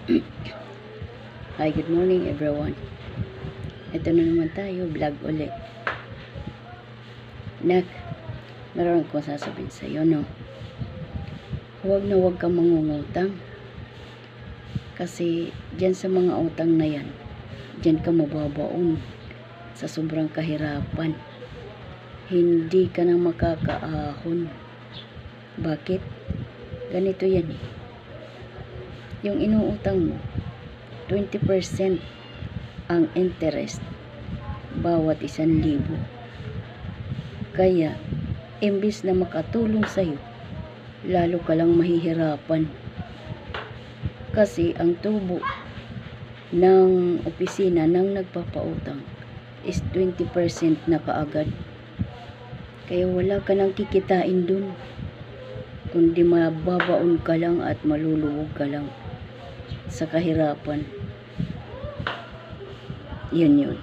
Hi, good morning everyone. Ito na naman tayo, vlog uli. Nak, meron akong sasabihin sa iyo, no? Huwag na huwag kang mangungutang. Kasi dyan sa mga utang na yan, dyan ka mababaon sa sobrang kahirapan. Hindi ka na makakaahon. Bakit? Ganito yan eh. Yung inuutang mo, 20% ang interest bawat 1,000. Kaya, imbis na makatulong sa'yo, lalo ka lang mahihirapan. Kasi ang tubo ng opisina ng nagpapautang is 20% na kaagad. Kaya wala ka nang kikitain dun, kundi mababaon ka lang at maluluwag ka lang sa kahirapan. Yun.